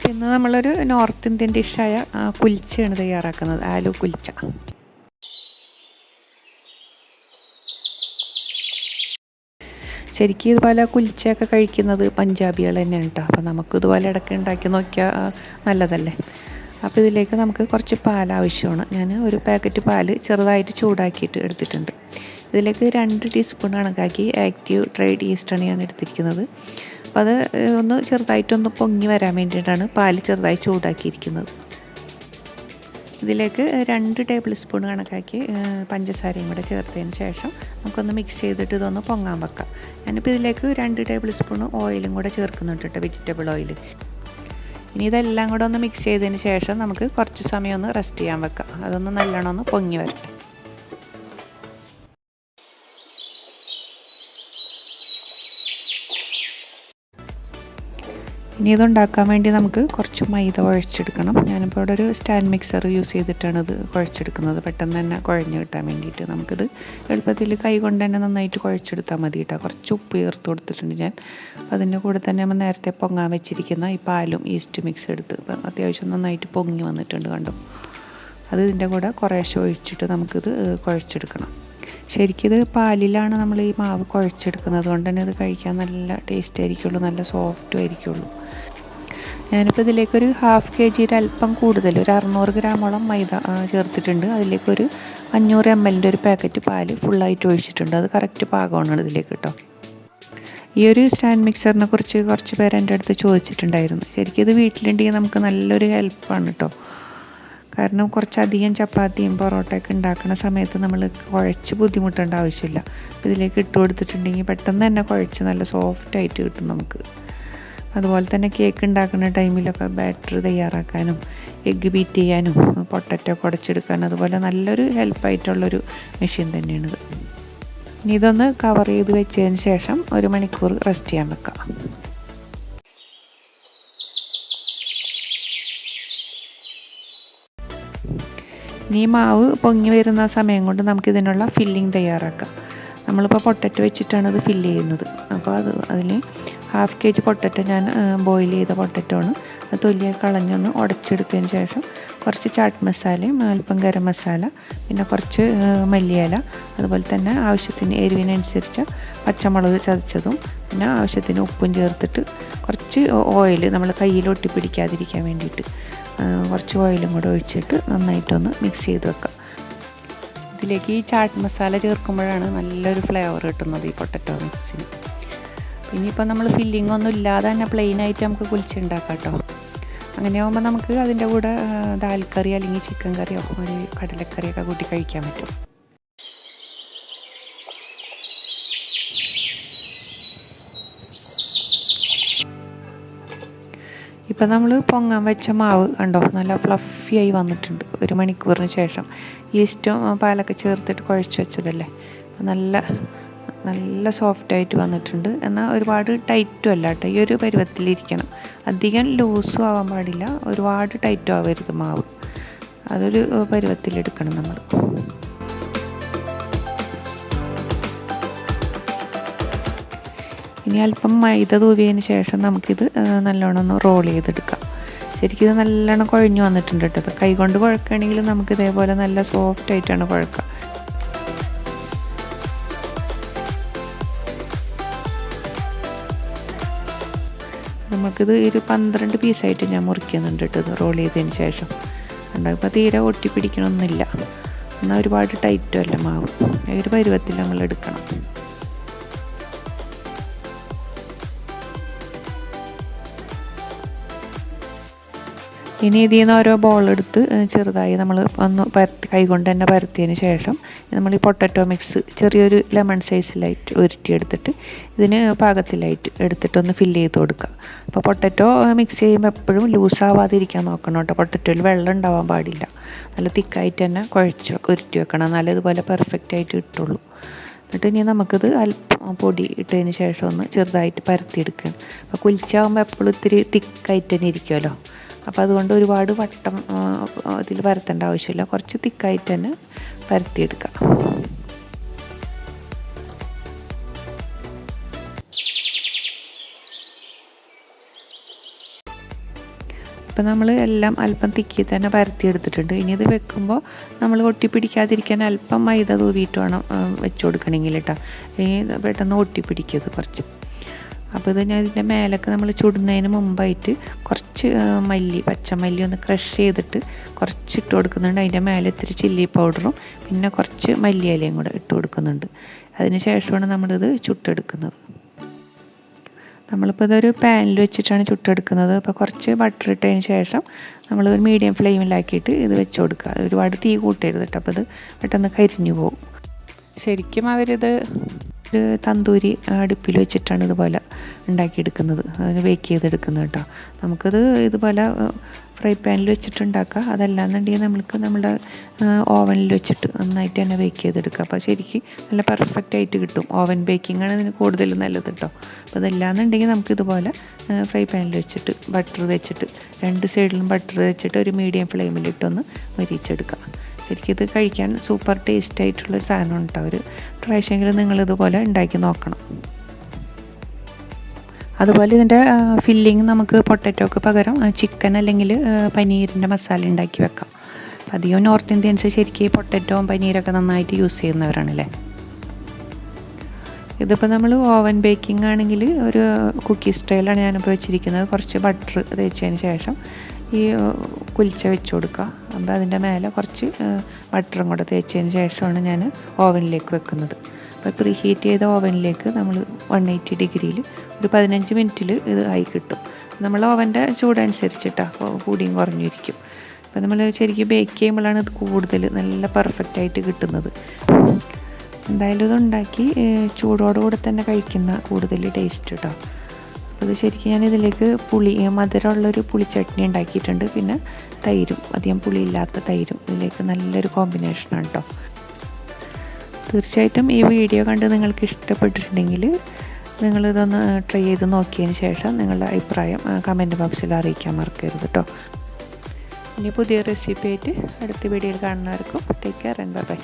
ഇന്ന് നമ്മളൊരു north Indian ഡിഷായ കുൽച്ചയാണ് തയ്യാറാക്കുന്നത്, ആലു കുൽച്ച. ശരിക്കും ഇതുപോലെ കുൽച്ചയൊക്കെ കഴിക്കുന്നത് പഞ്ചാബികൾ തന്നെയാണ് കേട്ടോ. അപ്പോൾ നമുക്ക് ഇതുപോലെ ഇടയ്ക്ക് ഉണ്ടാക്കി നോക്കിയാൽ നല്ലതല്ലേ. അപ്പോൾ ഇതിലേക്ക് നമുക്ക് കുറച്ച് പാൽ ആവശ്യമാണ്. ഞാൻ ഒരു പാക്കറ്റ് പാൽ ചെറുതായിട്ട് ചൂടാക്കിയിട്ട് എടുത്തിട്ടുണ്ട്. ഇതിലേക്ക് 2 ടീസ്പൂൺ കണക്കാക്കി ആക്റ്റീവ് ഡ്രൈഡ് ഈസ്റ്റാണ് ഞാൻ എടുത്തിരിക്കുന്നത്. അപ്പോൾ അത് ഒന്ന് ചെറുതായിട്ടൊന്ന് പൊങ്ങി വരാൻ വേണ്ടിയിട്ടാണ് പാൽ ചെറുതായി ചൂടാക്കിയിരിക്കുന്നത്. ഇതിലേക്ക് 2 ടേബിൾ സ്പൂൺ കണക്കാക്കി പഞ്ചസാരയും കൂടെ ചേർത്തതിന് ശേഷം നമുക്കൊന്ന് മിക്സ് ചെയ്തിട്ട് ഇതൊന്ന് പൊങ്ങാൻ വെക്കാം. ഞാനിപ്പോൾ ഇതിലേക്ക് 2 ടേബിൾ സ്പൂൺ ഓയിലും കൂടെ ചേർക്കുന്നുണ്ട് കേട്ടോ, വെജിറ്റബിൾ ഓയിൽ. ഇനി ഇതെല്ലാം കൂടെ ഒന്ന് മിക്സ് ചെയ്തതിന് ശേഷം നമുക്ക് കുറച്ച് സമയം ഒന്ന് റെസ്റ്റ് ചെയ്യാൻ വെക്കാം. അതൊന്ന് നല്ലോണം ഒന്ന് പൊങ്ങി വരട്ടെ. ഇനി ഇതുണ്ടാക്കാൻ വേണ്ടി നമുക്ക് കുറച്ച് മൈദ കുഴച്ചെടുക്കണം. ഞാനിപ്പോൾ ഇവിടെ ഒരു സ്റ്റാൻഡ് മിക്സർ യൂസ് ചെയ്തിട്ടാണ് ഇത് കുഴച്ചെടുക്കുന്നത്, പെട്ടെന്ന് തന്നെ കുഴഞ്ഞ് കിട്ടാൻ വേണ്ടിയിട്ട്. നമുക്കിത് എളുപ്പത്തിൽ കൈ കൊണ്ട് തന്നെ നന്നായിട്ട് കുഴച്ചെടുത്താൽ മതി കേട്ടോ. കുറച്ച് ഉപ്പ് ചേർത്ത് കൊടുത്തിട്ടുണ്ട് ഞാൻ. അതിൻ്റെ കൂടെ തന്നെ നമ്മൾ നേരത്തെ പൊങ്ങാൻ വെച്ചിരിക്കുന്ന ഈ പാലും ഈസ്റ്റ് മിക്സ് എടുത്ത് ഇപ്പം അത്യാവശ്യം നന്നായിട്ട് പൊങ്ങി വന്നിട്ടുണ്ട് കണ്ടോ. അത് ഇതിൻ്റെ കൂടെ കുറേശ്ശെ ഒഴിച്ചിട്ട് നമുക്കിത് കുഴച്ചെടുക്കണം. ശരിക്കും ഇത് പാലിലാണ് നമ്മൾ ഈ മാവ് കുഴച്ചെടുക്കുന്നത്, കൊണ്ട് തന്നെ ഇത് കഴിക്കാൻ നല്ല ടേസ്റ്റ് ആയിരിക്കുള്ളൂ, നല്ല സോഫ്റ്റും ആയിരിക്കുള്ളൂ. ഞാനിപ്പോൾ ഇതിലേക്കൊരു 1/2 kg അല്പം കൂടുതൽ, ഒരു 600 ഗ്രാമോളം മൈദ ചേർത്തിട്ടുണ്ട്. അതിലേക്കൊരു 500 ml ഒരു പാക്കറ്റ് പാല് ഫുള്ളായിട്ട് ഒഴിച്ചിട്ടുണ്ട്. അത് കറക്റ്റ് പാകമാണ് ഇതിലേക്ക് കേട്ടോ. ഈ ഒരു സ്റ്റാൻഡ് മിക്സറിനെ കുറിച്ച് കുറച്ച് പേര് എൻ്റെ അടുത്ത് ചോദിച്ചിട്ടുണ്ടായിരുന്നു. ശരിക്കും ഇത് വീട്ടിലുണ്ടെങ്കിൽ നമുക്ക് നല്ലൊരു ഹെൽപ്പാണ് കേട്ടോ. കാരണം കുറച്ചധികം ചപ്പാത്തിയും പൊറോട്ടയൊക്കെ ഉണ്ടാക്കുന്ന സമയത്ത് നമ്മൾ കുഴച്ച് ബുദ്ധിമുട്ടേണ്ട ആവശ്യമില്ല. ഇതിലേക്ക് ഇട്ട് കൊടുത്തിട്ടുണ്ടെങ്കിൽ പെട്ടെന്ന് തന്നെ കുഴച്ച് നല്ല സോഫ്റ്റായിട്ട് കിട്ടും നമുക്ക്. അതുപോലെ തന്നെ കേക്ക് ഉണ്ടാക്കുന്ന ടൈമിലൊക്കെ ബാറ്റർ തയ്യാറാക്കാനും എഗ്ഗ് ബീറ്റ് ചെയ്യാനും പൊട്ടറ്റോ കുടച്ചെടുക്കാനും അതുപോലെ നല്ലൊരു ഹെൽപ്പായിട്ടുള്ളൊരു മെഷീൻ തന്നെയാണിത്. ഇനി ഇതൊന്ന് കവർ ചെയ്ത് വെച്ചതിന് ശേഷം 1 മണിക്കൂർ റെസ്റ്റ് ചെയ്യാൻ വെക്കാം. ഇനി മാവ് പൊങ്ങി വരുന്ന സമയം കൊണ്ട് നമുക്കിതിനുള്ള ഫില്ലിങ് തയ്യാറാക്കാം. നമ്മളിപ്പോൾ പൊട്ടറ്റോ വെച്ചിട്ടാണ് ഇത് ഫില്ല് ചെയ്യുന്നത്. അപ്പോൾ അതിന് 1/2 kg പൊട്ടറ്റോ ഞാൻ ബോയിൽ ചെയ്ത പൊട്ടറ്റോ ആണ്. അത് തൊലിയെ കളഞ്ഞൊന്ന് ഉടച്ചെടുത്തതിന് ശേഷം കുറച്ച് ചാട്ട് മസാലയും അല്പം ഗരം മസാല, പിന്നെ കുറച്ച് മല്ലിയില, അതുപോലെ തന്നെ ആവശ്യത്തിന് എരിവിനനുസരിച്ച് പച്ചമുളക് ചതച്ചതും, പിന്നെ ആവശ്യത്തിന് ഉപ്പും ചേർത്തിട്ട് കുറച്ച് ഓയിൽ നമ്മൾ കയ്യിൽ ഒട്ടിപ്പിടിക്കാതിരിക്കാൻ വേണ്ടിയിട്ട് കുറച്ച് ഓയിലും കൂടെ ഒഴിച്ചിട്ട് നന്നായിട്ടൊന്ന് മിക്സ് ചെയ്ത് വെക്കാം. ഇതിലേക്ക് ഈ ചാട്ട് മസാല ചേർക്കുമ്പോഴാണ് നല്ലൊരു ഫ്ലേവർ കിട്ടുന്നത് ഈ പൊട്ടറ്റോ മിക്സിന്. ഇനിയിപ്പോൾ നമ്മൾ ഫില്ലിംഗ് ഒന്നും ഇല്ലാതെ തന്നെ പ്ലെയിനായിട്ട് നമുക്ക് കുൽച്ചുണ്ടാക്കാം കേട്ടോ. അങ്ങനെയാകുമ്പോൾ നമുക്ക് അതിൻ്റെ കൂടെ ദാൽ കറി അല്ലെങ്കിൽ ചിക്കൻ കറിയോ ഒരു കടലക്കറിയൊക്കെ കൂട്ടി കഴിക്കാൻ പറ്റും. ഇപ്പം നമ്മൾ പൊങ്ങാൻ വെച്ച മാവ് കണ്ടോ നല്ല ഫ്ലഫിയായി വന്നിട്ടുണ്ട്. 1 മണിക്കൂറിന് ശേഷം ഈസ്റ്റും പാലൊക്കെ ചേർത്തിട്ട് കുഴച്ച് വെച്ചതല്ലേ, നല്ല സോഫ്റ്റായിട്ട് വന്നിട്ടുണ്ട്. എന്നാൽ ഒരുപാട് ടൈറ്റും അല്ല കേട്ടോ. ഈ ഒരു പരുവത്തിലിരിക്കണം, അധികം ലൂസും ആവാൻ പാടില്ല, ഒരുപാട് ടൈറ്റും ആവരുത് മാവ്. അതൊരു പരുവത്തിലെടുക്കണം നമ്മൾ. ഇനി അല്പം മൈദ തൂവിയതിന് ശേഷം നമുക്കിത് നല്ലോണം ഒന്ന് റോൾ ചെയ്തെടുക്കാം. ശരിക്കും ഇത് നല്ലോണം കുഴഞ്ഞു വന്നിട്ടുണ്ട് കേട്ടോ. കൈ കൊണ്ട് കുഴക്കുകയാണെങ്കിൽ നമുക്ക് ഇതേപോലെ നല്ല സോഫ്റ്റായിട്ടാണ് കുഴക്കുക. നമുക്കിത് ഒരു 12 പീസായിട്ട് ഞാൻ മുറിക്കുന്നുണ്ട് കേട്ടോ ഇത് റോൾ ചെയ്തതിന് ശേഷം. ഉണ്ടാകുമ്പോൾ തീരെ ഒട്ടിപ്പിടിക്കണമൊന്നുമില്ല, എന്നാൽ ഒരുപാട് ടൈറ്റും അല്ല മാവ്. ഒരു പരുവത്തിൽ നമ്മൾ എടുക്കണം. ഇനി ഇതിൽ നിന്ന് ഓരോ ബോളെടുത്ത് ചെറുതായി നമ്മൾ ഒന്ന് കൈ കൊണ്ട് തന്നെ പരത്തിയതിന് ശേഷം നമ്മൾ ഈ പൊട്ടറ്റോ മിക്സ് ചെറിയൊരു ലെമൺ സൈസിലായിട്ട് ഉരുട്ടിയെടുത്തിട്ട് ഇതിന് പാകത്തിലായിട്ട് എടുത്തിട്ടൊന്ന് ഫില്ല് ചെയ്ത് കൊടുക്കുക. അപ്പോൾ പൊട്ടറ്റോ മിക്സ് ചെയ്യുമ്പോൾ എപ്പോഴും ലൂസാവാതിരിക്കാൻ നോക്കണം കേട്ടോ. പൊട്ടറ്റോയിൽ വെള്ളം ഉണ്ടാവാൻ പാടില്ല. നല്ല തിക്കായിട്ട് തന്നെ ഉരുട്ടി വെക്കണം, എന്നാലേ ഇതുപോലെ പെർഫെക്റ്റായിട്ട് കിട്ടുള്ളൂ. എന്നിട്ട് ഇനി നമുക്കിത് അല്പം പൊടി ഇട്ടതിന് ശേഷം ഒന്ന് ചെറുതായിട്ട് പരത്തിയെടുക്കണം. അപ്പോൾ കുൽച്ചാകുമ്പോൾ എപ്പോഴും ഇത്തിരി തിക്കായിട്ട് തന്നെ ഇരിക്കുമല്ലോ. അപ്പോൾ അതുകൊണ്ട് ഒരുപാട് വട്ടം ഇതിൽ പരത്തേണ്ട ആവശ്യമില്ല, കുറച്ച് തിക്കായിട്ട് തന്നെ പരത്തിയെടുക്കാം. ഇപ്പോൾ നമ്മൾ എല്ലാം അല്പം തിക്കി തന്നെ പരത്തിയെടുത്തിട്ടുണ്ട്. ഇനി ഇത് വെക്കുമ്പോൾ നമ്മൾ ഒട്ടിപ്പിടിക്കാതിരിക്കാൻ അല്പം മൈദ തൂവിയിട്ട് വേണം വെച്ച് കൊടുക്കണമെങ്കിൽ കേട്ടോ. ഇനി പെട്ടെന്ന് ഒട്ടിപ്പിടിക്കരുത് കുറച്ച്. അപ്പോൾ ഇത് ഞാൻ ഇതിൻ്റെ മേലൊക്കെ നമ്മൾ ചുടുന്നതിന് മുമ്പായിട്ട് കുറച്ച് പച്ചമല്ലി ഒന്ന് ക്രഷ് ചെയ്തിട്ട് കുറച്ച് ഇട്ട് കൊടുക്കുന്നുണ്ട്. അതിൻ്റെ മേലെ ഇത്തിരി ചില്ലി പൗഡറും പിന്നെ കുറച്ച് മല്ലിയിലയും കൂടെ ഇട്ട് കൊടുക്കുന്നുണ്ട്. അതിന് ശേഷമാണ് നമ്മളിത് ചുട്ടെടുക്കുന്നത്. നമ്മളിപ്പോൾ ഇതൊരു പാനിൽ വെച്ചിട്ടാണ് ചുട്ടെടുക്കുന്നത്. അപ്പോൾ കുറച്ച് ബട്ടർ ഇട്ടതിന് ശേഷം നമ്മൾ ഒരു മീഡിയം ഫ്ലെയിമിലാക്കിയിട്ട് ഇത് വെച്ച് കൊടുക്കുക. ഒരുപാട് തീ കൂട്ടരുത് കേട്ടോ, അപ്പോൾ ഇത് പെട്ടെന്ന് കരിഞ്ഞു പോകും. ശരിക്കും അവരിത് ഒരു തന്തൂരി അടുപ്പിൽ വെച്ചിട്ടാണ് ഇതുപോലെ ഉണ്ടാക്കിയെടുക്കുന്നത്, അതിന് ബേക്ക് ചെയ്തെടുക്കുന്നത് കേട്ടോ. നമുക്കത് ഇതുപോലെ ഫ്രൈ പാനിൽ വെച്ചിട്ടുണ്ടാക്കുക. അതല്ലാന്നുണ്ടെങ്കിൽ നമ്മുടെ ഓവനിൽ വെച്ചിട്ട് നന്നായിട്ട് തന്നെ ബേക്ക് ചെയ്തെടുക്കുക. അപ്പോൾ ശരിക്കും നല്ല പെർഫെക്റ്റ് ആയിട്ട് കിട്ടും. ഓവൻ ബേക്കിംഗാണ് ഇതിന് കൂടുതൽ നല്ലത് കേട്ടോ. അപ്പോൾ അതല്ലാന്നുണ്ടെങ്കിൽ നമുക്കിതുപോലെ ഫ്രൈ പാനിൽ വെച്ചിട്ട് ബട്ടർ വെച്ചിട്ട് 2 സൈഡിലും ബട്ടർ വെച്ചിട്ട് ഒരു മീഡിയം ഫ്ലെയിമിലിട്ടൊന്ന് മൊരിച്ചെടുക്കുക. ശരിക്കും ഇത് കഴിക്കാൻ സൂപ്പർ ടേസ്റ്റ് ആയിട്ടുള്ളൊരു സാധനം കേട്ടോ. ഒരു പ്രാവശ്യമെങ്കിലും നിങ്ങളിതുപോലെ ഉണ്ടാക്കി നോക്കണം. അതുപോലെ ഇതിൻ്റെ ഫില്ലിങ് നമുക്ക് പൊട്ടറ്റോക്ക് പകരം ചിക്കൻ അല്ലെങ്കിൽ പനീരിൻ്റെ മസാല ഉണ്ടാക്കി വെക്കാം. അധികം നോർത്ത് ഇന്ത്യൻസ് ശരിക്കും പൊട്ടറ്റോയും പനീരൊക്കെ നന്നായിട്ട് യൂസ് ചെയ്യുന്നവരാണല്ലേ. ഇതിപ്പോൾ നമ്മൾ ഓവൻ ബേക്കിംഗ് ആണെങ്കിൽ ഒരു കുക്കി സ്റ്റൈലാണ് ഞാനിപ്പോൾ വെച്ചിരിക്കുന്നത്. കുറച്ച് ബട്ടർ തേച്ചതിന് ശേഷം ഈ കുലിച്ച വെച്ച് കൊടുക്കുക. അപ്പോൾ അതിൻ്റെ മേലെ കുറച്ച് ബട്ടറും കൂടെ തേച്ചതിന് ശേഷമാണ് ഞാൻ ഓവനിലേക്ക് വെക്കുന്നത്. അപ്പോൾ പ്രീ ഹീറ്റ് ചെയ്ത ഓവനിലേക്ക് നമ്മൾ 180 ഡിഗ്രിയിൽ ഒരു 15 മിനിറ്റിൽ ഇത് ആയി കിട്ടും. നമ്മൾ ഓവൻ്റെ ചൂടനുസരിച്ചിട്ടാണ് കൂടിയും കുറഞ്ഞിരിക്കും. അപ്പോൾ നമ്മൾ ശരിക്കും ബേക്ക് ചെയ്യുമ്പോഴാണ് ഇത് കൂടുതൽ നല്ല പെർഫെക്റ്റായിട്ട് കിട്ടുന്നത്. എന്തായാലും ഇതുണ്ടാക്കി ചൂടോടുകൂടെ തന്നെ കഴിക്കുന്ന കൂടുതൽ ടേസ്റ്റ് കേട്ടോ. അപ്പോൾ ഇത് ശരിക്കും ഞാൻ ഇതിലേക്ക് മധുരമുള്ളൊരു പുളിച്ചട്നി ഉണ്ടാക്കിയിട്ടുണ്ട്. പിന്നെ തൈരും, അധികം പുളിയില്ലാത്ത തൈരും ഇതിലേക്ക് നല്ലൊരു കോമ്പിനേഷനാണ് കേട്ടോ. തീർച്ചയായിട്ടും ഈ വീഡിയോ കണ്ട് നിങ്ങൾക്ക് ഇഷ്ടപ്പെട്ടിട്ടുണ്ടെങ്കിൽ നിങ്ങളിതൊന്ന് ട്രൈ ചെയ്ത് നോക്കിയതിന് ശേഷം നിങ്ങളുടെ അഭിപ്രായം കമൻറ്റ് ബോക്സിൽ അറിയിക്കാൻ മറക്കരുത് കേട്ടോ. ഇനി പുതിയ റെസിപ്പി ആയിട്ട് അടുത്ത വീഡിയോയിൽ കാണുന്നവർക്കും ടേക്ക് കെയർ ആൻഡ് ബൈ.